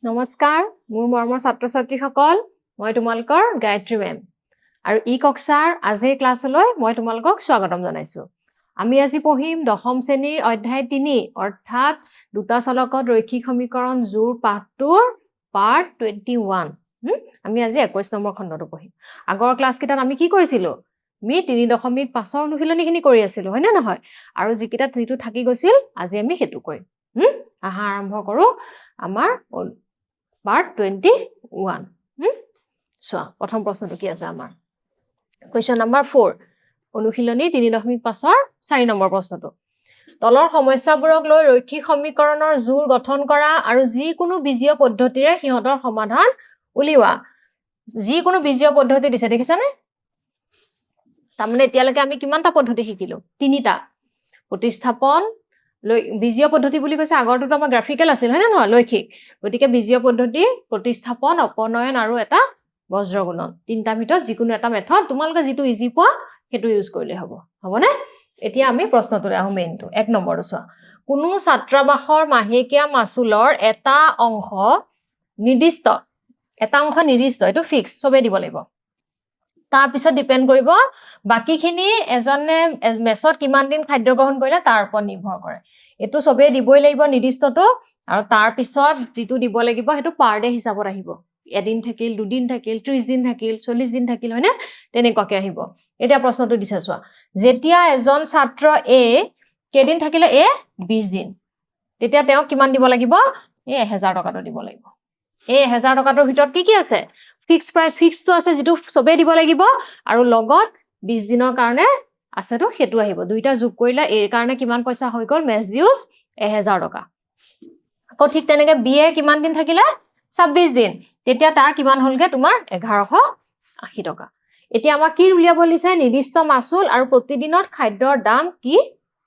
নমস্কাৰ মোৰ মৰমৰ ছাত্ৰ ছাত্ৰীসকল মই তোমালোকৰ গায়ত্ৰী মেম আৰু ই কক্ষাৰ আজিৰ ক্লাছলৈ মই তোমালোকক স্বাগতম জনাইছো আমি আজি পঢ়িম দশম শ্ৰেণীৰ অধ্যায় 3 অৰ্থাৎ দুটা চলকত ৰৈখিক সমীকৰণ জোৰ পাঠটোৰ পাৰ্ট 21 আমি আজি 21 নম্বৰ খণ্ডটো পঢ়িম আগৰ ক্লাছ কিটাত আমি কি কৰিছিলো আমি 3.5 অনুশীলনীখিনি কৰি আছিলো হয় না নহয় আৰু যিকিটা যিটো থাকি গৈছিল আজি আমি হেতু কৰিম আহা আৰম্ভ কৰো আমাৰ Part 21. So, প্ৰথম প্ৰশ্নটো কি আছে আমাৰ? Question number 4. অনুশীলনী 3.5 4 নম্বৰ প্ৰশ্নটো। তলৰ সমস্যাবোৰক লৈ ৰৈখিক সমীকৰণৰ জোৰ গঠন কৰা আৰু যিকোনো বীজীয় পদ্ধতিৰে সিহঁতৰ সমাধান উলিওৱা। যিকোনো বীজীয় পদ্ধতি দিছে দেখিছানে? তাৰমানে এতিয়ালৈকে আমি কিমানটা পদ্ধতি শিকিলো? 3টা। প্ৰতিস্থাপন বীজীয় পদ্ধতি বুলি কৈছে আগৰটোতো আমাৰ গ্ৰাফিকেল আছিল হয় না নহয় লৈখিক গতিকে বীজীয় পদ্ধতি প্ৰতিস্থাপন অপনয়ন আৰু এটা বজ্ৰগুণন তিনটা ভিতৰত যিকোনো এটা মেথড তোমালোকে যেটো ইজি পোৱা হেতু ইউজ কৰিলে হ'ব হ'বনে এতিয়া আমি প্ৰশ্নটোৰে আহো মেইনটো 1 নম্বৰটো চোৱা কোনো ছাত্ৰাবাসৰ মাহেকীয়া মাসুলৰ এটা অংশ নিৰ্দিষ্ট এটো ফিক্স সবে দিব লাগিব তাৰ পিছত ডিপেন্ড কৰিব বাকিখিনি এজনে মেছত কিমান দিন খাদ্য গ্ৰহণ কৰিলে তাৰ ওপৰত নিৰ্ভৰ কৰে এটো সবে দিবই লাগিব নিৰ্দিষ্টটো আৰু তাৰ পিছত যেটো দিব লাগিব হেতু পাৰ ডে হিচাপত আহিব এদিন থাকিল দুদিন থাকিল 30 দিন থাকিল 40 দিন থাকিল হয়নে তেনেকুৱাকে আহিব এতিয়া প্ৰশ্নটো দিছে চোৱা যেতিয়া এজন ছাত্ৰ এ কেদিন থাকিলে এ 20 দিন তেতিয়া তেওঁ কিমান দিব লাগিব এ 1000 টকাটো দিব লাগিব এ 1000 টকাটোৰ ভিতৰত কি আছে ফিক্স প্ৰাইস ফিক্সটো আছে যেটো সবে দিব লাগিব আৰু লগত 20 দিনৰ কাৰণে আছেটো হেতু আহিব দুইটা যোগ কৰিলে এৰ কাৰণে কিমান পইচা হৈ গল মেছ দিউস 1000 টকা আকৌ ঠিক তেনেকে বি এ কিমান দিন থাকিলে 26 দিন তেতিয়া তাৰ কিমান হলগে তোমাৰ 1180 টকা এতিয়া আমাৰ কি উলিয়াব লিছে নিৰ্দিষ্ট মাসুল আৰু প্ৰতিদিনত খাদ্যৰ দাম কি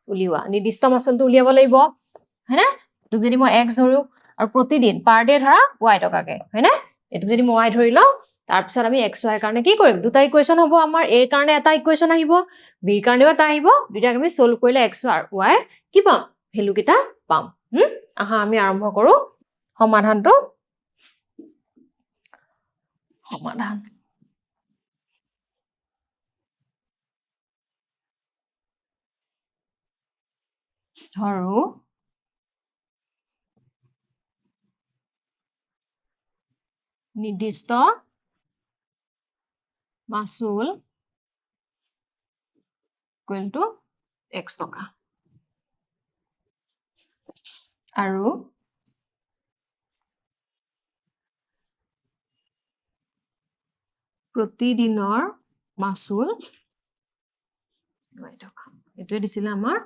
উলিওৱা নিৰ্দিষ্ট মাসুলটো উলিয়াব লাগিব হয়নে তো যদি মই x ধৰো আৰু প্ৰতিদিন পাৰ ডে ধৰা y টকাকে হয়নে এটো যদি মই y ধৰি লও তাৰ পিছত আমি x y কাৰণে কি কৰিম দুটা ইকুৱেচন হ'ব আমাৰ a কাৰণে এটা ইকুৱেচন আহিব b কাৰণেও এটা আহিব দুটাক আমি সলভ কৰিলে x আৰু y কি পাম ভ্যালু কিটা পাম আহা আমি আৰম্ভ কৰো সমাধানটো সমাধান ধৰো নিৰ্দিষ্ট মাসুল ইকুৱেল টু x টকা আৰু প্ৰতিদিনৰ মাসুল y টকা এটোৱে দিছিল আমাৰ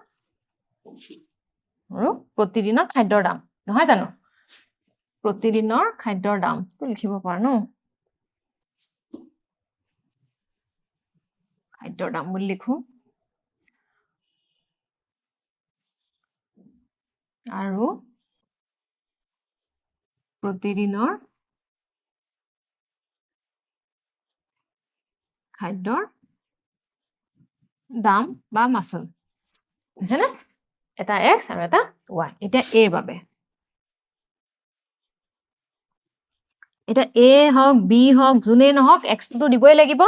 আৰু প্ৰতিদিনৰ খাদ্যৰ দাম নহয় জানো প্ৰতিদিনৰ খাদ্যৰ দাম তো লিখিব পাৰা ন খাদ্যৰ দাম বুলি লিখো আৰু প্ৰতিদিনৰ খাদ্যৰ দাম বা মাসুল বুঝছে না এটা x আৰু এটা y এটা a ৰ বাবে এটা a হক b হক জুনে নহক x টো দিবই লাগিব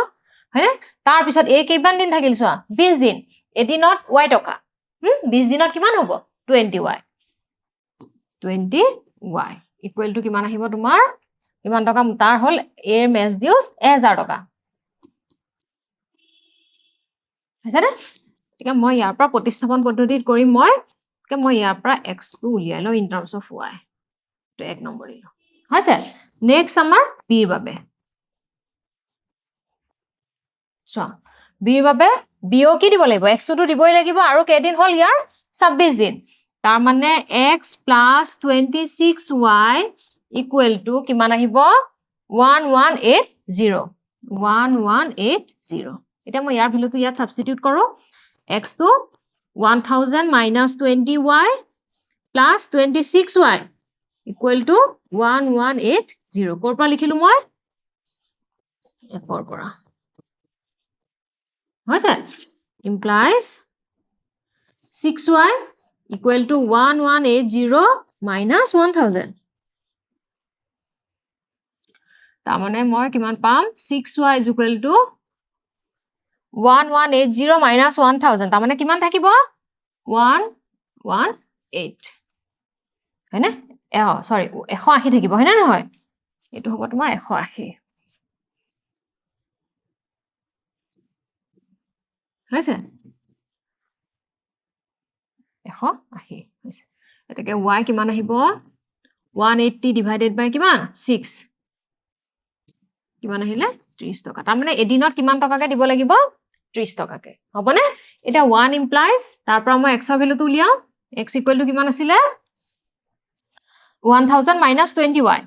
হয়নে তাৰ পিছত a কিমান দিন থাকিল চোৱা 20 দিন এদিনত y টকা 20 দিনত কিমান হ'ব 20y 20y ইকুৱেল টু কিমান আহিব তোমাৰ কিমান টকা তাৰ হল a ৰ মেছ দিউস 1000 টকা হয়ছানে ঠিক মই ইয়াৰ পৰা প্ৰতিস্থাপন পদ্ধতিত কৰিম মই ইয়াৰ পৰা x টো উলিয়াই লও ইন টাৰ্মছ অফ y তো 1 নম্বৰ দিলো হৈছে নেক্সট আমাৰ b ৰ বাবে চোৱা b ৰ বাবে b ও কি দিব লাগিব x টো দিবই লাগিব আৰু কেদিন হল ইয়াৰ 26 দিন তাৰ মানে x + 26y ইকুৱেল টু কিমান আহিব 1180 এটা মই ইয়াৰ ভ্যালুটো ইয়াত সাবস্টিটিউট কৰো x টো 1000 - 20y + 26y ইকুৱেল টু 1180 কোৰ পৰা লিখিলো মই একৰ পৰা হৈছে implies 6y equal to 1180 minus 1000 তাৰ মানে মই কিমান পাম 6y = 1180 minus 1000 তাৰ মানে কিমান থাকিব 118 হয়নে সৰি 180 থাকিব হয়নে নহয় এটো হ'ব তোমাৰ 180 হৈছে 180 হৈছে এটাকে y কিমান আহিব 180 divided by কিমান 6 কিমান আহিলে 30 টকা তাৰ মানে এদিনত কিমান টকাকে দিব লাগিব 30 টকাকে হ'বনে এটা 1 implies তাৰ পৰা মই x ৰ ভ্যালুটো উলিয়াও x = কিমান আছিল 1000 minus 20y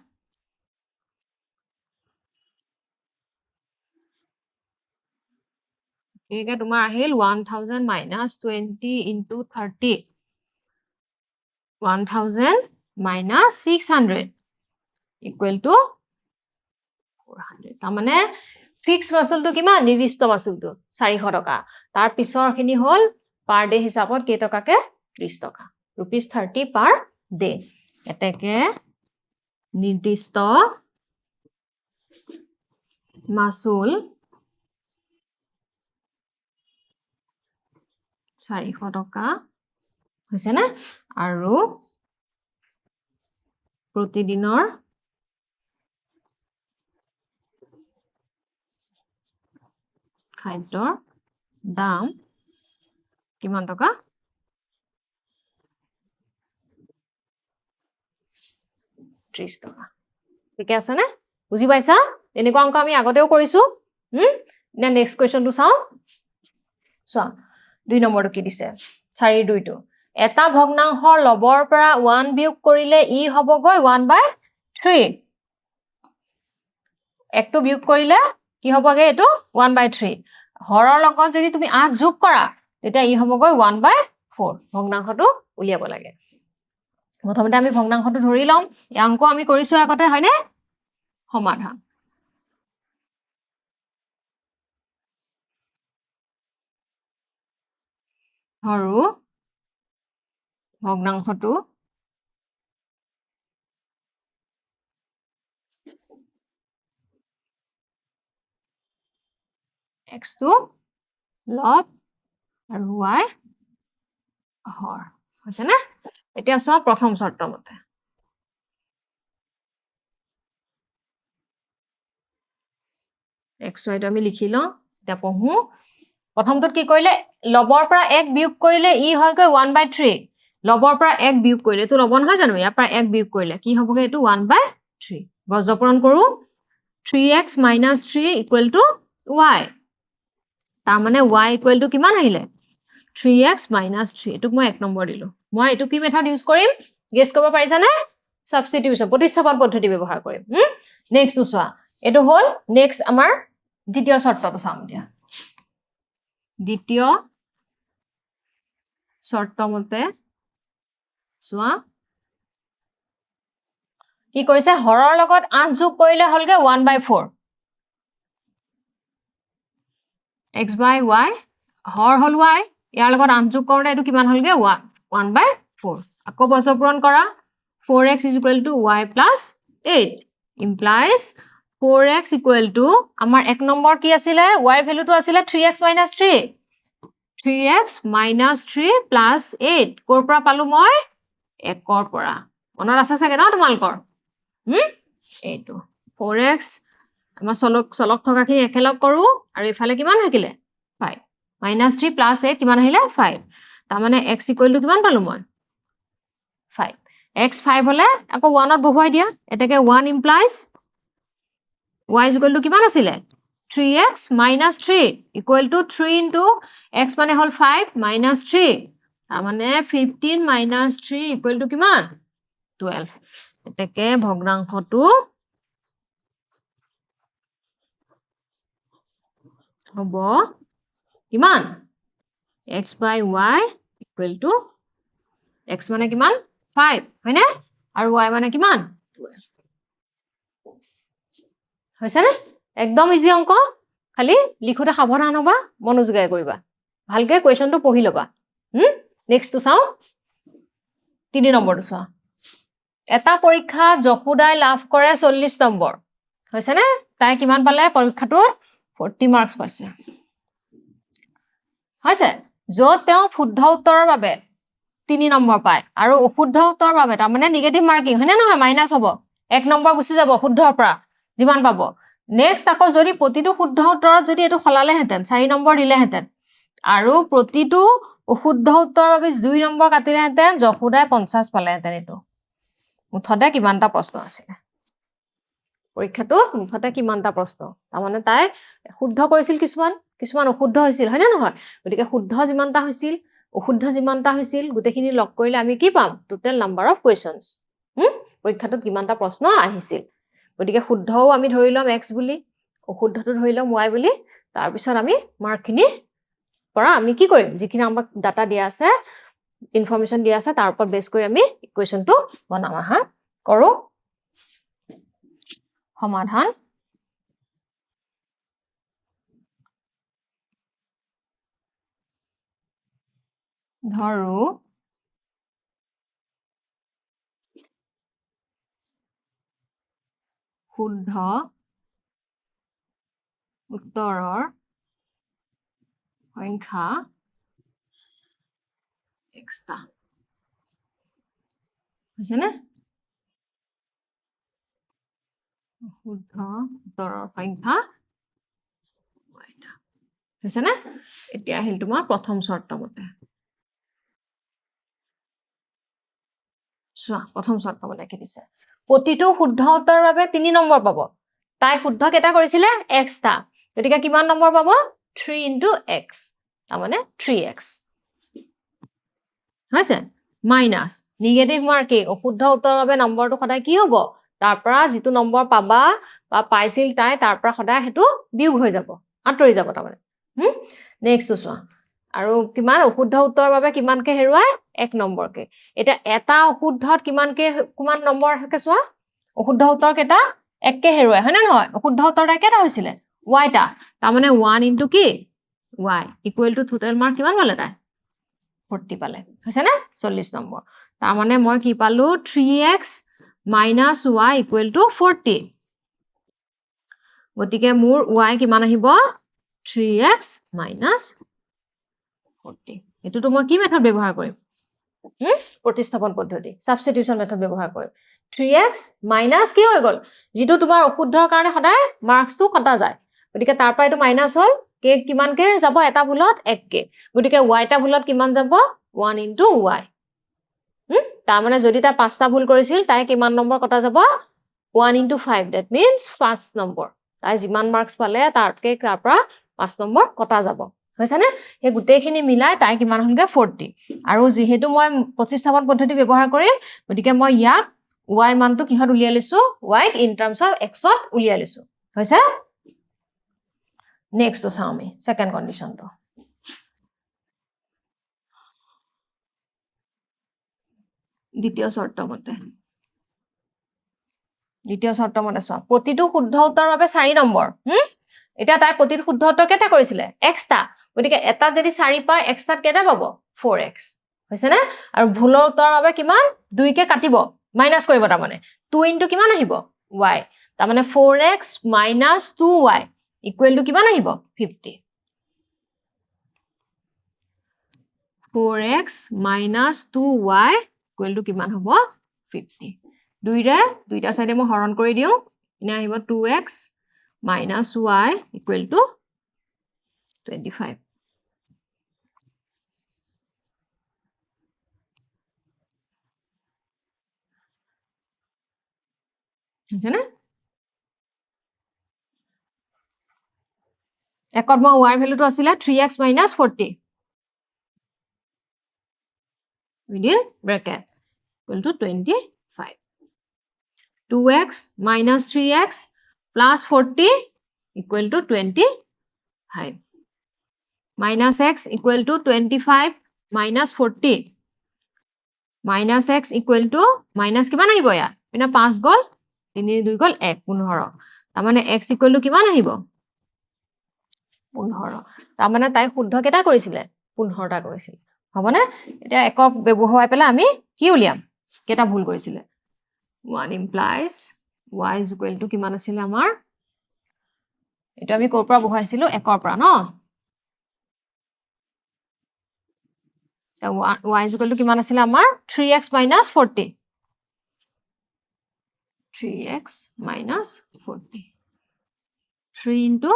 একে তোমাৰ আহিল 1000 minus 20 into 30 1000 minus 600 equal to 400 তাৰ মানে ফিক্স মাসুলটো কিমান নিৰ্দিষ্ট মাসুলটো 400 টকা তাৰ পিছৰখিনি হল পাৰ ডে হিচাপত কেই টকাকে 30 টকা ₹30 পাৰ ডে এতেকে নিৰ্দিষ্ট মাসুল 400 টকা হৈছে না আৰু প্ৰতিদিনৰ খাদ্যৰ দাম কিমান টকা 30 টকা ঠিক আছে না বুজি পাইছা এনেকুৱা অংক আমি আগতেও কৰিছো না নেক্সট কোৱেশ্চনটো চাও চোৱা 2 নম্বৰটো কি দিছে 4 2 টো এটা ভগ্নাংশৰ লবৰ পৰা 1 বিয়োগ কৰিলে ই হ'বগৈ 1/3 একটো বিয়োগ কৰিলে কি হ'বগে এটো 1/3 হৰৰ লগত যদি তুমি 8 যোগ কৰা তেতিয়া ই হ'বগৈ 1/4 ভগ্নাংশটো উলিয়াব লাগে প্ৰথমতে আমি ভগ্নাংশটো ধৰি লম এই অংক আমি কৰিছো আগতে হয়নে সমাধান হৰু ভগ্নাংশটো x টো লব আৰু y হৰ হৈছে না এতিয়া চোৱা প্ৰথম শৰ্ত মতে x y টো আমি লিখি লওঁ এতিয়া পঢ়ো প্ৰথমটোত কি কৰিলে লবৰ পৰা 1 বিয়োগ কৰিলে ই হয়গৈ 1/3 লবৰ পৰা 1 বিয়োগ কৰিলে তো লব নহয় জানো ইয়াৰ পৰা 1 বিয়োগ কৰিলে কি হ'বগে এটো 1/3 বৰ্গপূৰণ কৰো 3x - 3 = y তাৰ মানে y = কিমান আহিলে 3x - 3 এটোক মই 1 নম্বৰ দিলো মই এটো কি মেথড ইউজ কৰিম গেছ কৰিব পাৰিছা নে সাবস্টিটিউশন প্ৰতিস্থাপন পদ্ধতি ব্যৱহাৰ কৰিম নেক্সট চোৱা এটো হল নেক্সট আমাৰ দ্বিতীয় শৰ্তটো চাম দিয়া দ্বিতীয় শৰ্ত মতে চোৱা কি কৰিছে হৰৰ লগত 8 যোগ কৰিলে হলগে 1/4 x/y হৰ হল y ইয়াৰ লগত 8 যোগ কৰোতে এটো কিমান হলগে 1/4 আকৌ বৰ্গপূৰণ কৰা 4x = y + 8 implies 4x = আমাৰ 1 নম্বৰ কি আছিলে y ৰ ভ্যালুটো আছিলে 3x - 3 3x - 3 + 8 কৰ পৰা পালো মই 1 ৰ পৰা মনত আছে চাগে ন তোমালোকৰ এইটো 4x আমাৰ চলক থকাখিনি একেলগ কৰো আৰু ইফালে কিমান থাকিলে 5 -3 + 8 কিমান আহিলে 5 তাৰ মানে x = কিমান পালো মই 5 x 5 হলে আকৌ 1 ত বহুৱাই দিয়া এটাকে 1 implies y = কিমান আছিলে 3x - 3 = 3 into x মানে হল 5 - 3 তাৰ মানে 15 - 3 = কিমান 12 এটাকে ভগ্নাংশটো হ'ব কিমান x/y = x মানে কিমান 5 হয়নে আৰু y মানে কিমান 12 হৈছে নে একদম ইজি অংক খালি লিখোতে সাৱধান হবা মনোযোগেৰে কৰিবা ভালকে কোৱেশ্চনটো পঢ়ি লবা নেক্সট তো চাও 3 নম্বৰটো চোৱা এটা পৰীক্ষা যশোদাই লাভ কৰে 40 নম্বৰ হৈছে নে তাই কিমান পালে পৰীক্ষাটোত 40 মাৰ্কছ পাইছে হৈছে য'ত তেওঁ শুদ্ধ উত্তৰৰ বাবে 3 নম্বৰ পায় আৰু অশুদ্ধ উত্তৰৰ বাবে তাৰমানে নিগেটিভ মাৰ্কিং হয়নে নহয় মাইনাছ হ'ব 1 নম্বৰ গুচি যাব শুদ্ধৰ পৰা যিমান পাব নেক্সট আকৌ যদি প্ৰতিটো শুদ্ধ উত্তৰত যদি এটো খলালেহেঁতেন 4 নম্বৰ দিলেহেঁতেন আৰু প্ৰতিটো অশুদ্ধ উত্তৰৰ বাবে 2 নম্বৰ কাটিলেহেঁতেন যশোদাই 50 পালেহেঁতেন এটো মুঠতে কিমানটা প্ৰশ্ন আছিল পৰীক্ষাটো মুঠতে কিমানটা প্ৰশ্ন তাৰমানে তাই শুদ্ধ কৰিছিল কিছুমান অশুদ্ধ হৈছিল হয়নে নহয় গতিকে শুদ্ধ যিমানটা হৈছিল অশুদ্ধ যিমানটা হৈছিল গোটেইখিনি লগ কৰিলে আমি কি পাম টোটাল নাম্বাৰ অফ কোৱেশ্চনছ পৰীক্ষাটোত কিমানটা প্ৰশ্ন আহিছিল গতিকে শুদ্ধও আমি ধৰি লম x বুলি অশুদ্ধটো ধৰি লম y বুলি তাৰ পিছত আমি মাৰ্কখিনি পৰা আমি কি কৰিম যিখিনি আমাক ডাটা দিয়া আছে ইনফৰমেশন দিয়া আছে তাৰ ওপৰত বেছ কৰি আমি ইকুৱেশনটো বনাম হা কৰো সমাধান ধৰো শুদ্ধ উত্তৰৰ সংখ্যা xটা হৈছে নে শুদ্ধ উত্তৰৰ সংখ্যা yটা হৈছে নে এতিয়া আহিল তোমাৰ প্ৰথম শৰ্ত মতে চোৱা প্ৰথম শৰ্ত মতে কি দিছে প্ৰতিটো শুদ্ধ উত্তৰৰ বাবে 3 নম্বৰ পাব তাই শুদ্ধ কেটা কৰিছিলে xটা গতিকে কিমান নম্বৰ পাব 3 into x তাৰমানে 3x হৈছে মাইনাস নিগেটিভ মাৰ্কিং অশুদ্ধ উত্তৰৰ বাবে নম্বৰটো সদায় কি হ'ব তাৰ পৰা যিটো নম্বৰ পাবা বা পাইছিল তাই তাৰ পৰা সদায় হেতু বিয়োগ হৈ যাব আঁতৰি যাব তাৰমানে নেক্সট চোৱা আৰু কিমান অশুদ্ধ উত্তৰৰ বাবে কিমানকে হেৰুৱায় 1 নম্বৰকে এটা এটা অশুদ্ধত কিমান নম্বৰ থাকে চোৱা অশুদ্ধ উত্তৰ কেটা 1 কে হেৰুৱায় হয় না নহয় অশুদ্ধ উত্তৰটা কেটা হৈছিলে yটা তাৰমানে 1 into কি y equal to total mark কিমান পালে তাই 40 পালে হৈছে না 40 নম্বৰ তাৰমানে মই কি পালো 3x minus y equal to 40 গতিকে মোৰ y কিমান আহিব 3x minus 40 এটোটো মই কি মেথড ব্যৱহাৰ কৰিম প্ৰতিস্থাপন পদ্ধতি সাবস্টিটিউশন মেথড ব্যৱহাৰ কৰিম 3x minus কি হৈ গল যেটো তোমাৰ অশুদ্ধৰ কাৰণে সদায় মাৰ্কসটো কটা যায় গতিকে তাৰ পৰা এটো মাইনাস হল কে কিমান কে যাব এটা ভুলত 1 কে গতিকে y টা ভুলত কিমান যাব 1 into y তাৰ মানে যদি তা 5টা ভুল কৰিছিল তাই কিমান নম্বৰ কটা যাব 1 into 5 that means 5 নম্বৰ তাই যিমান মাৰ্কস পালে তাতকে তাৰ পৰা 5 নম্বৰ কটা যাব হৈছে নে এই গুটেইখিনি মিলাই তাই কিমান হলগে 40 আৰু যেহেতু মই প্ৰতিস্থাপন পদ্ধতি ব্যৱহাৰ কৰিম গতিকে মই ইয়াক y মানটো কিহত উলিয়াই লৈছো y in terms of x ত উলিয়াই লৈছো হৈছে নেক্সট তো চাও আমি সেকেন্ড কন্ডিশন তো দ্বিতীয় শর্ত মতে চোৱা প্ৰতিটো শুদ্ধ উত্তৰৰ বাবে 4 নম্বৰ এটা তাই প্ৰতিটো শুদ্ধ উত্তৰ কেটা কৰিছিলে xটা গতিকে এটা যদি 4 পায় xটাত কেটা পাব 4x হৈছে না আৰু ভুলৰ উত্তৰৰ বাবে কিমান 2 কে কাটিব মাইনাস কৰিব তাৰ মানে 2 into কিমান আহিব y তাৰ মানে 4x minus 2y equal to কিমান আহিব 50 4x minus 2y equal to কিমান হ'ব 50 দুইটা সাইডে মই হৰণ কৰি দিও ইনে আহিব 2x minus y equal to 25 হৈছে না একত মই y ভ্যালুটো আছিলে 3x minus 40 within bracket equal to 25 2x minus 3x plus 40 equal to 25 minus x equal to 25 minus 40 minus x equal to minus কিমান আহিব ইয়া বিনা 5 গল 3 2 গল 1 15 তাৰ মানে x equal to কিমান আহিব 15 তাৰ মানে তাই শুদ্ধ কেটা কৰিছিলে 15টা কৰিছিল হবনে এতিয়া একক ব্যৱহাৰ পেলা আমি কি উলিয়াম কেটা ভুল কৰিছিলে 1 implies y is equal to কিমান আছিলে আমাৰ এটা আমি কৰ পৰা বহাইছিলো 1 ৰ পৰা ন y is equal to কিমান আছিলে আমাৰ 3x minus 40 3x minus 40 3 into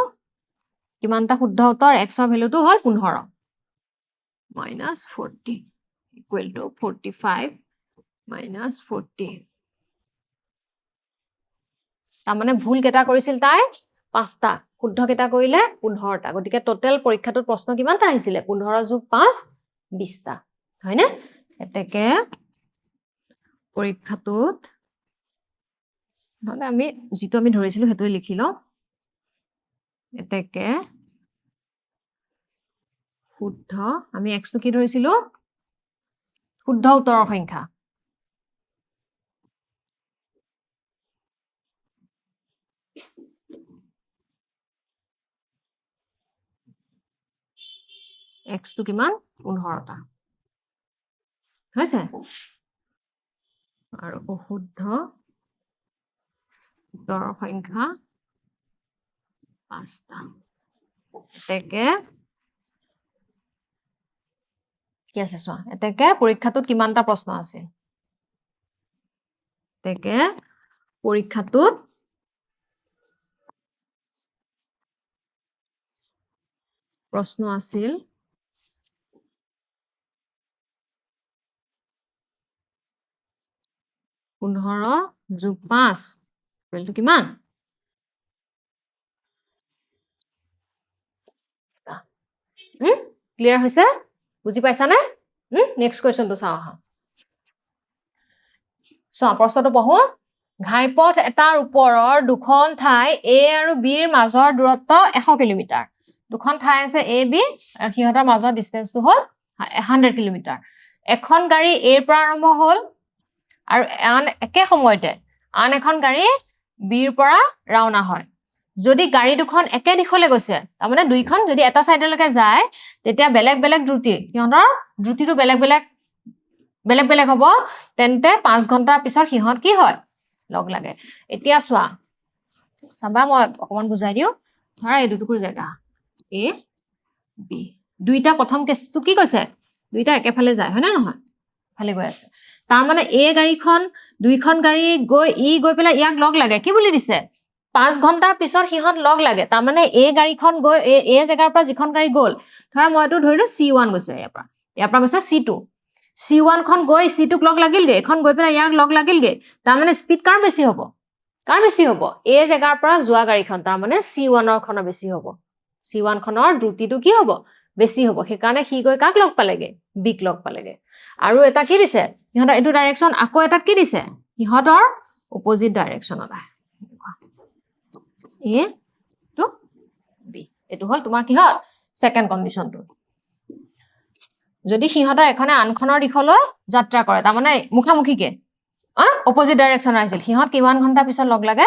কিমানটা শুদ্ধ উত্তৰ x ৰ ভ্যালুটো হ'ল 15 minus 40 equal to 45 minus 40 তাৰমানে ভুল কেটা কৰিছিল তাই 5টা শুদ্ধ কেটা কৰিলে 15টা গতিকে টোটাল পৰীক্ষাটোত প্ৰশ্ন কিমানটা আহিছিলে 15 যোগ 5 20টা হয়নে এতেকে পৰীক্ষাটোত নহলে আমি যেটো আমি ধৰিছিলো হেতু লিখিলো এতেকে শুদ্ধ আমি x টো কি ধৰিছিলো শুদ্ধ উত্তৰৰ সংখ্যা x টো কিমান 15টা হৈছে আৰু অশুদ্ধ উত্তৰৰ সংখ্যা 5টা এতেকে কি আছে চোৱা এতেকে পৰীক্ষাটোত কিমানটা প্ৰশ্ন আছে এতেকে পৰীক্ষাটোত প্ৰশ্ন আছিল 15 যোগ 5 ইকুৱেল টু কিমান ক্লিয়াৰ হৈছে বুজি পাইছা নে নেক্সট কোৱেশ্চনটো চাও আহা সো প্ৰশ্নটো পঢ়ো ঘাইপথ এটাৰ ওপৰৰ দুখন ঠাই A আৰু B ৰ মাজৰ দূৰত্ব 100 কিলোমিটাৰ দুখন ঠাই আছে A B আৰু সিহঁতৰ মাজৰ ডিসটেন্সটো হ'ল 100 কিলোমিটাৰ এখন গাড়ী A ৰ পৰা আৰম্ভ হ'ল আৰু আন একে সময়তে আন এখন গাড়ী B ৰ পৰা ৰাওনা হয় যদি গাড়ী দুখন একে দিশলৈ গৈছে তাৰমানে দুইখন যদি এটা সাইডলৈকে যায় তেতিয়া বেলেগ বেলেগ দ্ৰুতি সিহঁতৰ দ্ৰুতিটো বেলেগ বেলেগ হ'ব তেন্তে 5 ঘণ্টাৰ পিছত সিহঁত কি হয় লগ লাগে এতিয়া চোৱা চাবা মই অকমান বুজাই দিও ধৰা এই দুটুকুৰ জায়গা A B দুইটা প্ৰথম কেছটো কি কৈছে দুইটা একেফালে যায় হয় না নহয় ভালে গৈ আছে তাৰ মানে A গাড়ীখন দুইখন গাড়ী গৈ পেলাই ইয়াক লগ লাগে কি বুলি দিছে 5 ঘণ্টাৰ পিছত সিহঁত লগ লাগে তাৰ মানে A গাড়ীখন গৈ A জায়গাৰ পৰা যিখন গাড়ী গল ধৰা মইটো ধৰিলো C1 গৈছে ইয়াৰ পৰা গৈছে C2 C1 খন গৈ C2 ক লগ লাগিলগে এখন গৈ পেলাই ইয়াক লগ লাগিলগে তাৰ মানে স্পিড কাৰ বেছি হ'ব A জায়গাৰ পৰা যোৱা গাড়ীখন তাৰ মানে C1 ৰ খনৰ বেছি হ'ব C1 খনৰ দ্ৰুতিটো কি হ'ব বেছি হ'ব সেই কাৰণে হি গৈ কাক লগ পালেগে B ক লগ পালেগে আৰু এটা কি দিছে ইহঁতৰ এটো ডাইৰেকশন আকৌ এটা কি দিছে ইহঁতৰ অপোজিট ডাইৰেকশনত আহে A to B এটো হল তোমাৰ কি হল সেকেন্ড কন্ডিশনটো যদি সিহঁতৰ এখনে আনখনৰ দিশলৈ যাত্ৰা কৰে তাৰ মানে মুখামুখিকে অপোজিট ডাইৰেকশন আহিছিল সিহঁত কিমান ঘণ্টা পিছত লগ লাগে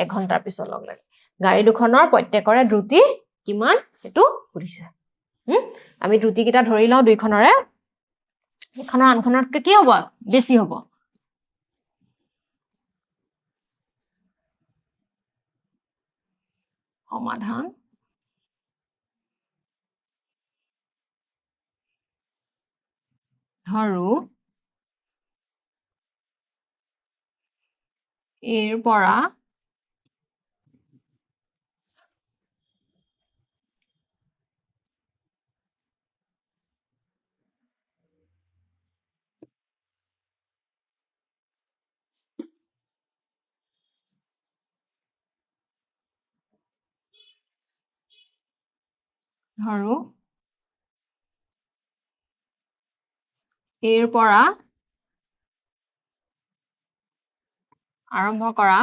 1 ঘণ্টাৰ পিছত লগ লাগে গাড়ী দুখনৰ প্ৰত্যেকৰে দ্ৰুতি কিমান এটো সুধিছে আমি দ্ৰুতি কিটা ধৰি লও দুইখনৰে এখনৰ আনখনতকৈ কি হ'ব বেছি হ'ব সমাধান ধৰো এৰ পৰা ধৰো এৰ পৰা আৰম্ভ কৰা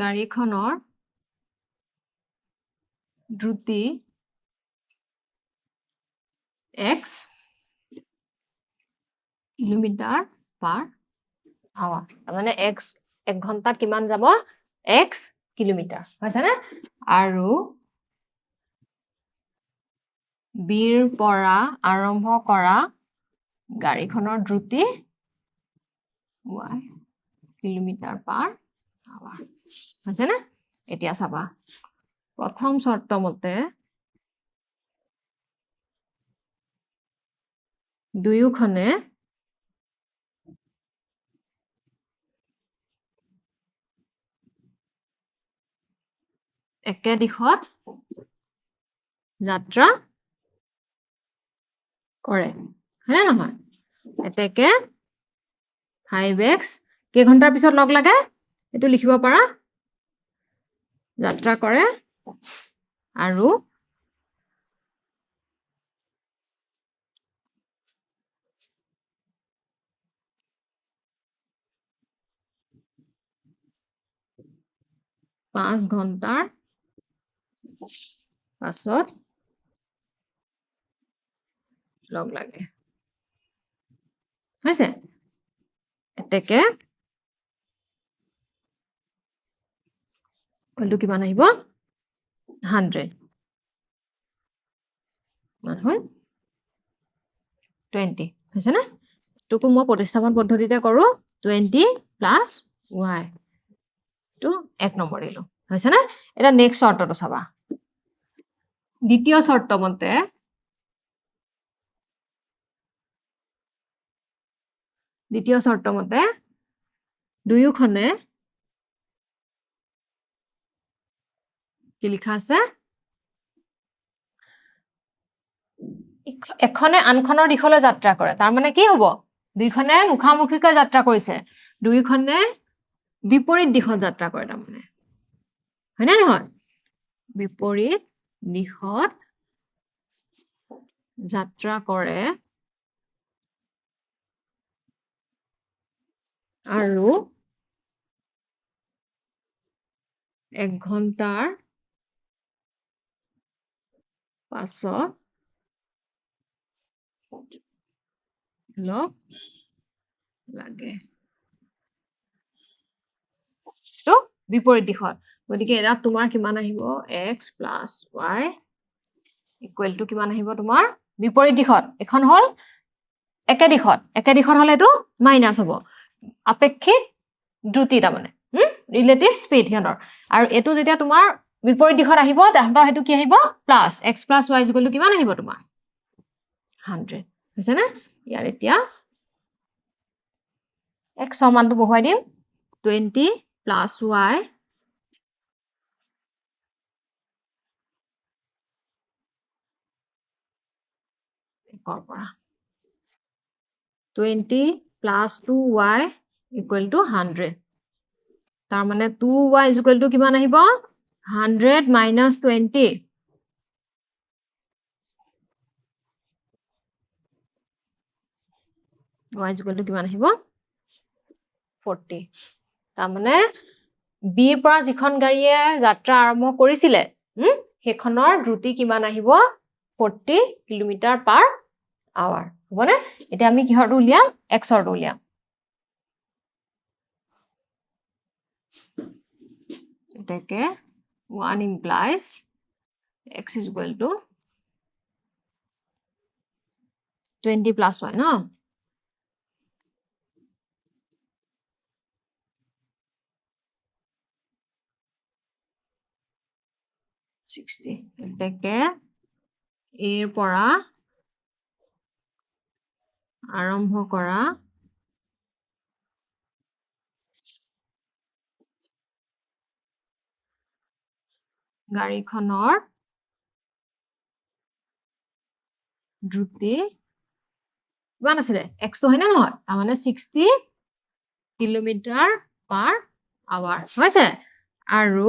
গাড়ীখনৰ দ্ৰুতি x কিলোমিটাৰ পাৰ আৱাৰ মানে x 1 ঘণ্টাত কিমান যাব x কিলোমিটাৰ হৈছে না আৰু বিৰ পৰা আৰম্ভ কৰা গাড়ীখনৰ দ্ৰুতি y কিলোমিটাৰ পাৰ আৱাৰ হৈছে না এতিয়া চাবা প্ৰথম শৰ্ত মতে দুয়োখনে একে দিশত যাত্ৰা কৰে হয়নে নহয় এতেকে হাইবেক্স কেই ঘণ্টাৰ পিছত লগ লাগে এটো লিখিব পাৰা যাত্ৰা কৰে আৰু পাঁচ ঘণ্টাৰ পাছত লগ লাগে হৈছে এতেকে কলটো কিমান আহিব 100 মানে 20 হৈছে না তোকো মই প্ৰতিস্থাপন পদ্ধতিতে কৰো 20 প্লাস y তো 1 নম্বৰ দিলো হৈছে না এটা নেক্সট শৰ্তটো চাবা দ্বিতীয় শৰ্ত মতে দুয়োখনে কি লিখা আছে এখনে আনখনৰ দিশলৈ যাত্ৰা কৰে তাৰ মানে কি হ'ব দুইখনে মুখামুখিকৈ যাত্ৰা কৰিছে দুইখনে বিপৰীত দিশত যাত্ৰা কৰে তাৰ মানে হয়নে নহয় বিপৰীত দিশত যাত্ৰা কৰে আৰু 1 ঘণ্টাৰ পাছত লগ লাগে তো বিপৰীত দিশত গতিকে এটা তোমাৰ কিমান আহিব x + y ইকুৱেল টু কিমান আহিব তোমাৰ বিপৰীত দিশত এখন হল একে দিশত হলেটো মাইনাস হ'ব আপেক্ষিক দ্ৰুতি তাৰ মানে ৰিলেটিভ স্পীড হিহঁতৰ আৰু এটো যেতিয়া তোমাৰ বিপৰীত দিশত আহিব তাহাঁতৰ হেতু কি আহিব plus x + y equal to কিমান আহিব তোমাৰ 100 হৈছে না ইয়াৰ এতিয়া x মানটো বহুৱাই দিম 20 plus y কৰ পৰা 20 plus 2y equal to 100 তাৰ মানে 2y equal to কিমান আহিব 100 minus 20 y equal to কিমান আহিব 40 তাৰ মানে বিৰ পৰা যিখন গাড়ীয়ে যাত্ৰা আৰম্ভ কৰিছিলে হেখনৰ দ্ৰুতি কিমান আহিব 40 কিলোমিটাৰ পাৰ আৱাৰ হবনে এতিয়া আমি কিহৰটো উলিয়াম x ৰটো উলিয়াম এটাকে 1 implies x is equal to 20 plus y no 60 এটাকে এৰ পৰা আৰম্ভ কৰা গাড়ীখনৰ দ্ৰুতি কিমান আছিলে x তো হয়নে নহয় তাৰ মানে 60 কিলোমিটাৰ পাৰ আৱাৰ হৈছে আৰু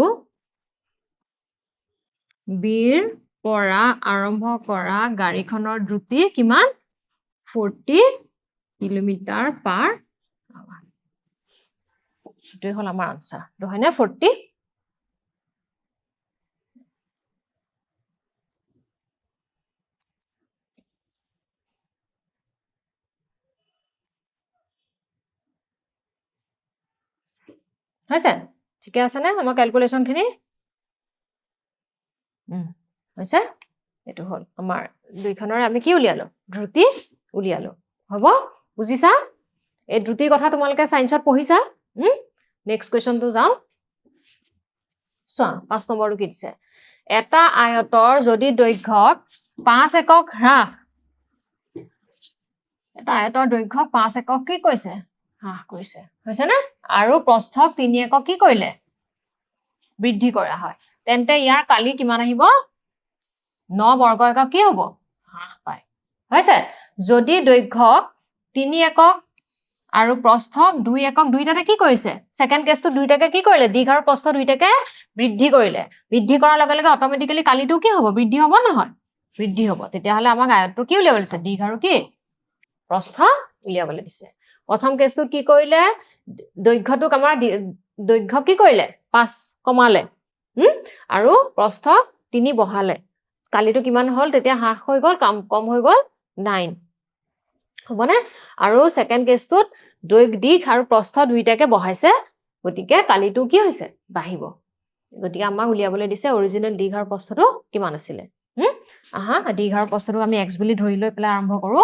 বিৰ পৰা আৰম্ভ কৰা গাড়ীখনৰ দ্ৰুতি কিমান 40 কিলোমিটাৰ পাৰ আৱাৰ এটোই হল আমাৰ আনসাৰ তো হয়নে 40 হৈছে ঠিকে আছে নে আমাৰ ক্যালকুলেশনখিনি হৈছে এটো হল আমাৰ দুইখনৰে আমি কি উলিয়ালো ধ্ৰুতি উলিয়ালো হ'ব বুজিছা এই ধ্ৰুতিৰ কথা তোমালোকে সায়েন্সত পঢ়িছা নেক্সট কোৱেশ্চনটো যাও চোৱা 5 নম্বৰটো কি দিছে এটা আয়তৰ যদি দৈৰ্ঘ্যক 5 একক হ্ৰাস এটা আয়তৰ দৈৰ্ঘ্যক 5 একক কি কৈছে হ্ৰাস কৰিছে হৈছে না আৰু প্ৰস্থক 3 একক কি কৰিলে বৃদ্ধি কৰা হয় তেন্তে ইয়াৰ কালি কিমান আহিব 9 বৰ্গ একক কি হ'ব হ্ৰাস পায় হৈছে যদি দৈৰ্ঘ্যক 3 একক আৰু প্ৰস্থক 2 একক দুইটাতে কি কৰিছে সেকেন্ড কেছটো দুইটাকে কি কৰিলে দীঘ আৰু প্ৰস্থ দুইটাকে বৃদ্ধি কৰিলে বৃদ্ধি কৰাৰ লগে লগে অটোমেটিক্যালি কালিটো কি হ'ব বৃদ্ধি হ'ব নহয় বৃদ্ধি হ'ব তেতিয়া হলে আমাক আয়তটো কি উলিয়াবলৈ দিছে দীঘ আৰু কি প্ৰস্থ উলিয়াবলৈ দিছে প্ৰথম কেছটো কি কৰিলে দৈৰ্ঘ্যটোক আমাৰ দৈৰ্ঘ্য কি কৰিলে 5 কমালে আৰু প্ৰস্থ 3 বহালে কালিটো কিমান হল তেতিয়া হ্ৰাস হৈ গল কম হৈ গল 9 হবনে আৰু সেকেন্ড কেছটোত দীঘ আৰু প্ৰস্থ দুইটাকে বহাইছে গতিকে কালিটো কি হৈছে বাঢ়িব গতিকে আমাক উলিয়াবলৈ দিছে অৰিজিনেল দীঘ আৰু প্ৰস্থটো কিমান আছিল আহা দীঘ আৰু প্ৰস্থটো আমি x বুলি ধৰি লৈ পেলাই আৰম্ভ কৰো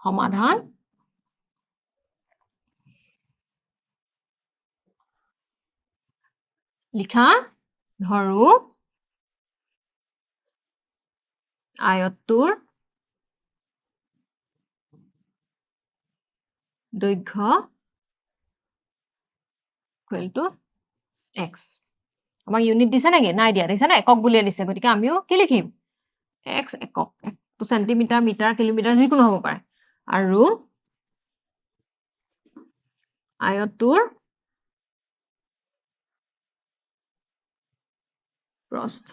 সমাধান লিখা ধৰো আয়তটোৰ দৈৰ্ঘ্য ইকুৱেল টু x আমাক ইউনিট দিছে নেকি নাই দিয়া দিছে না একক বুলিয়ে দিছে গতিকে আমিও কি লিখিম x একক তো সেন্টিমিটাৰ মিটাৰ কিলোমিটাৰ যিকোনো হ'ব পাৰে আৰু আয়তটোৰ প্ৰস্থ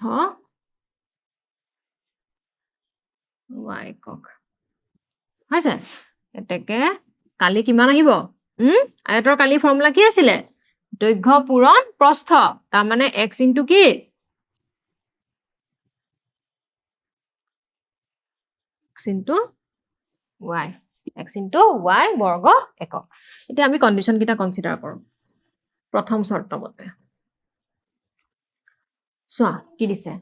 y একক হৈছে এতেকে কালি কিমান আহিব আয়তৰ কালি ফৰ্মুলা কি আছিল দৈৰ্ঘ্য পূৰণ প্ৰস্থ তাৰ মানে x ইনটু কি x ইনটু y বৰ্গ একক এতিয়া আমি কন্ডিশন কিটা কনসিডাৰ কৰো প্ৰথম শৰ্ত মতে চোৱা কি দিছে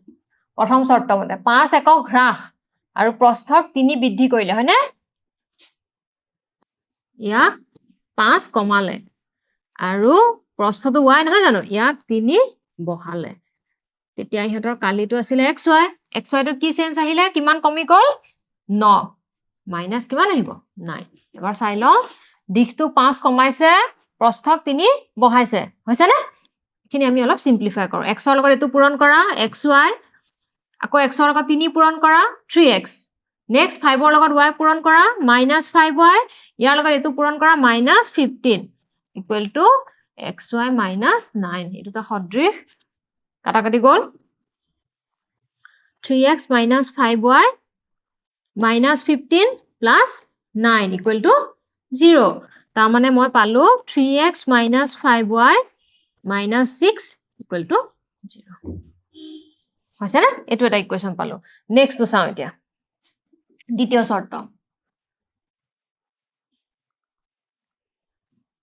প্ৰথম শৰ্ত মতে 5 একক হ্ৰাস আৰু প্ৰস্থক 3 বৃদ্ধি কৰিলে হয়নে ইয়াক 5 কমালে আৰু প্ৰস্থটো y নহয় জানো ইয়াক 3 বহালে তেতিয়া ইহঁতৰ কালিটো আছিল xy টো কি চেঞ্জ আহিলে কিমান কমি গল 9 মাইনাস কিমান আহিব 9 এবাৰ চাই লও দিশটো 5 কমাইছে প্ৰস্থক 3 বহাইছে হৈছে না এখিনি আমি অলপ সিম্পলিফাই কৰো x ৰ লগত এটো পূৰণ কৰা xy আকৌ x ৰ লগত 3 পূৰণ কৰা 3x নেক্সট 5 ৰ লগত y পূৰণ কৰা -5y ইয়াৰ লগত এটো পূৰণ কৰা -15 ইকুৱেল টু xy -9 এটো তা সদৃশ কাটাকাটি গল 3x - 5y -15 + 9 ইকুৱেল টু 0 তাৰ মানে মই পালো 3x - 5y -6 ইকুৱেল টু 0 হৈছে না এটো এটা ইকুৱেশন পালো নেক্সট তো চাও এতিয়া দ্বিতীয় শৰ্ত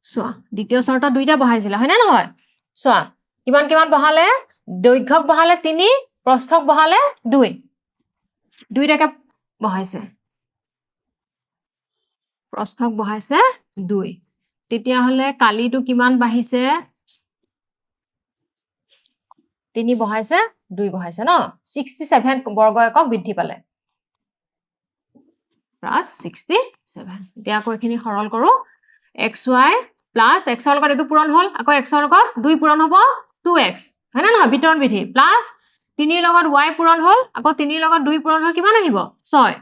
চোৱা দ্বিতীয় শৰ্ত দুইটা বহাইছিল হয় না নহয় চোৱা কিমান কিমান বহালে দৈৰ্ঘ্যক বহালে 3 প্ৰস্থক বহালে 2 দুইটাকে বহাইছে প্ৰস্থক বহাইছে 2 তেতিয়া হলে কালিটো কিমান বাঢ়িছে 3 বহাইছে 2 বহাইছে ন 67 বৰ্গ একক বৃদ্ধি পালে প্লাস 67 এতিয়া আকৌ এখিনি সৰল কৰো xy প্লাস x ৰ লগত এটো পূৰণ হল আকৌ x ৰ লগত 2 পূৰণ হ'ব 2x হয় না নহয় বিতৰণ বিধি প্লাস 3 ৰ লগত y পূৰণ হল আকৌ 3 ৰ লগত 2 পূৰণ হয় কিমান আহিব 6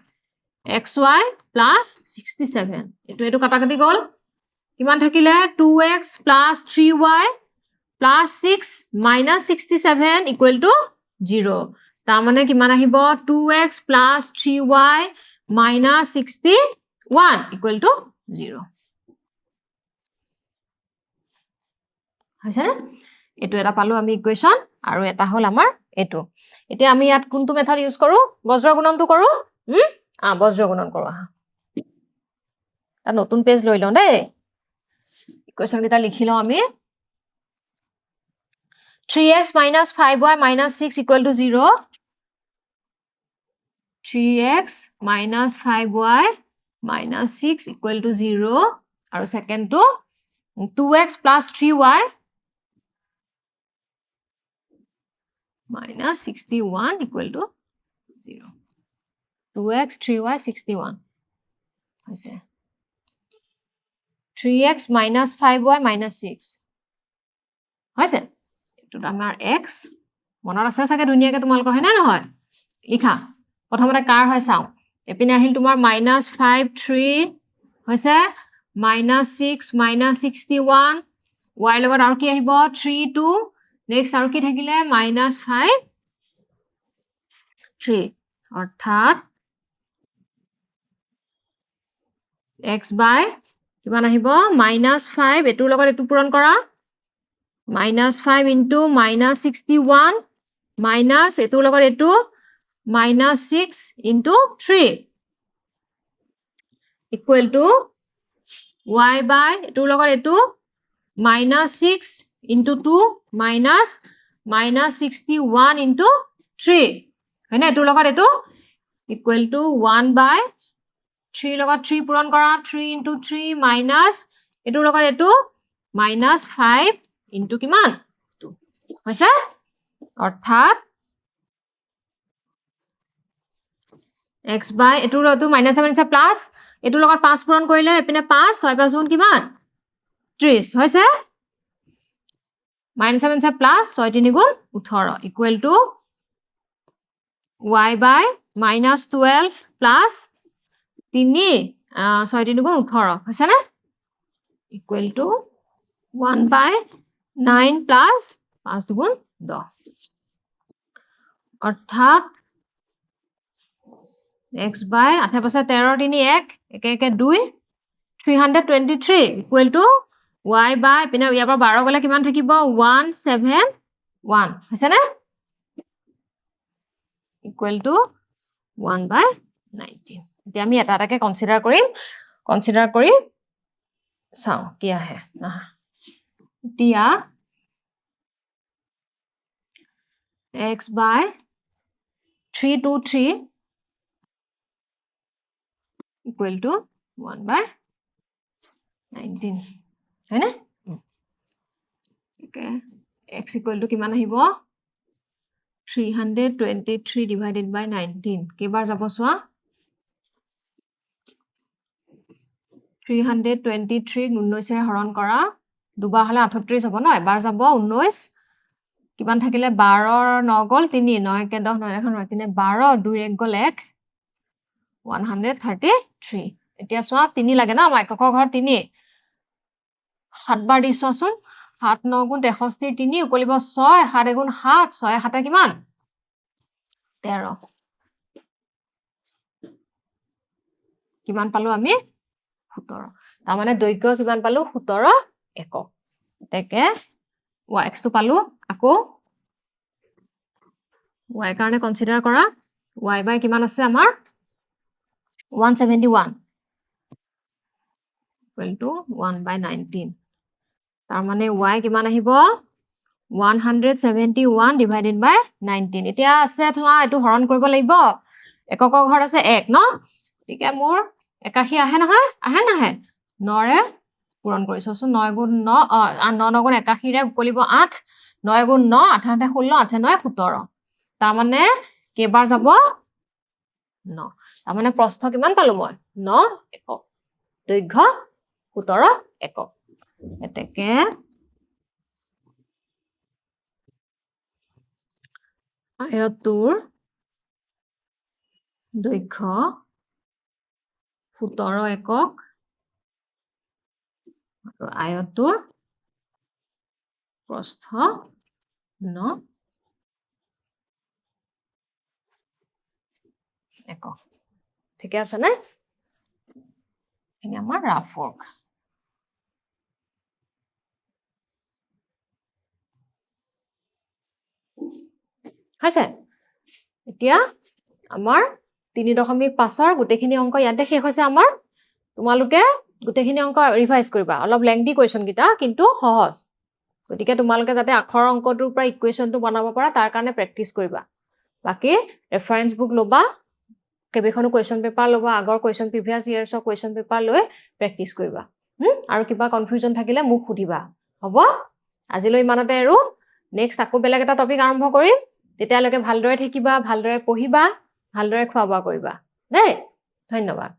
xy প্লাস 67 এটো কাটাকাটি গল কিমান থাকিলে 2x plus 3y plus 6 minus 67 equal to 0 তাৰ মানে কিমান আহিব 2x plus 3y minus 61 equal to 0 হৈছে না এটো এটা পালো আমি ইকুৱেশন আৰু এটা হল আমাৰ এটো এতিয়া আমি ইয়াত কোনটো মেথড ইউজ কৰো বজ্ৰ গুণনটো কৰো বজ্ৰ গুণন কৰো এটা নতুন পেজ লৈ লওঁ দেই ইকুৱেশন কিটা লিখি লওঁ আমি 3x minus 5y minus 6 equal to 0. 3x minus 5y minus 6 equal to 0. And second to 2x plus 3y minus 61 equal to 0. 2x, 3y, 61. I say 3x minus 5y minus 6. I say to our x. Monara says I get dunia get malco hena no. Ika. What how car has sound? Epina hill to minus 5, 3. I say minus 6 minus 61. While over our key about 3, 2. Next our key hagile minus 5, 3. Or third x by minus 5. Etu logot etu puron kora. Minus 5 into minus 61 minus etu logot etu minus 6 into 3 equal to y by etu logot etu minus 6 into 2 minus minus 61 into 3. Hene etu logot etu equal to 1 by 3 logot 3 puron kora 3 into 3 minus etu logot etu minus 5 into kiman 2. Hoise orthat x by etu lotu minus 7 is plus etu logot 5 puron korile epine 5 6 plus 1 kiman 30 hoise minus 7 is plus 6 3 গুণ 18 equal to y by minus 12 plus 3 6 3 গুণ 18 hoise na equal to 1 by 9 plus 5 গুণ 10 অর্থাৎ x by 8 পাছে 13 3 1 একে একে 2 323 equal to y by পিনে ইয়াৰ পৰা 12 গলে কিমান থাকিব 171 হৈছে না equal to 1 by 19 এতিয়া আমি এটা এটাকে কনসিডাৰ কৰি চাও কি আহে এতিয়া x by 323 equal to 1 by 19 है ना okay x equal to কিমান আহিব 323 divided by 19 কেবাৰ যাব সোৱা 323 19 এ হৰণ কৰা দুবাৰ হলে 38 হ'ব ন এবাৰ যাব 19 কিমান থাকিলে 12 9 গল 3 9 কে 10 9 এখন 3 12 2 1 গল 1 133 এতিয়া সোৱা 3 লাগে না আমাৰ এককৰ ঘৰ 3 7 বাৰ দি সোৱাচোন 7 9 গুণ 63 3 উকলিব 6 7 গুণ 7 6 7 কিমান 13 কিমান পালো আমি 17 তাৰ মানে দৈৰ্ঘ্য কিমান পালো 17 একক তেকে x তো পালো আকৌ y কাৰণে কনসিডাৰ কৰা y by কিমান আছে আমাৰ 171 equal to 1 by 19 তাৰ মানে y কিমান আহিব 171 divided by 19 এতিয়া আছে তোমা এটো হৰণ কৰিব লাগিব এককৰ ঘৰ আছে 1 ন ঠিক আছে মোৰ 81 আহে নহয় আহে নাহে 9 ৰে পূৰণ কৰিছছোন 9 গুণ 9 9 গুণ 81 ৰে উকলিব 8 9 গুণ 9 8 8 16 8 9 17 তাৰ মানে কেবাৰ যাব 9 তাৰ মানে প্ৰস্থ কিমান পালো মই 9 একক দৈৰ্ঘ্য 17 একক এতেকে আয়তৰ দৈৰ্ঘ্য 17 একক আৰু আয়তৰ প্ৰস্থ 9 একক ঠিক আছে না এনে আমাৰ ৰাফ ৱৰ্ক হৈছে এতিয়া আমাৰ 3.5 ৰ গুটেখিনি অংক ইয়াতে শেষ হৈছে আমাৰ তোমালোকে গুটেখিনি অংক ৰিভাইজ কৰিবা অলপ লেংথি কোৱেশ্চন কিটা কিন্তু সহজ গতিকে তোমালোকে যাতে আখৰ অংকটোৰ পৰা ইকুৱেশ্যনটো বনাব পাৰা তাৰ কাৰণে প্ৰেক্টিচ কৰিবা বাকী ৰেফাৰেন্স বুক ল'বা কেইবাখনো কুৱেশ্যন পেপাৰ ল'বা আগৰ কুৱেশ্যন প্ৰিভিয়াছ ইয়াৰ্ছৰ কুৱেশ্যন পেপাৰ লৈ প্ৰেক্টিচ কৰিবা আৰু কিবা কনফিউজন থাকিলে মোক সুধিবা হ'ব আজিলৈ ইমানতে আৰু নেক্সট আকৌ বেলেগ এটা টপিক আৰম্ভ কৰিম তেতিয়ালৈকে ভালদৰে থাকিবা ভালদৰে পঢ়িবা ভালদৰে খোৱা বোৱা কৰিবা দেই ধন্যবাদ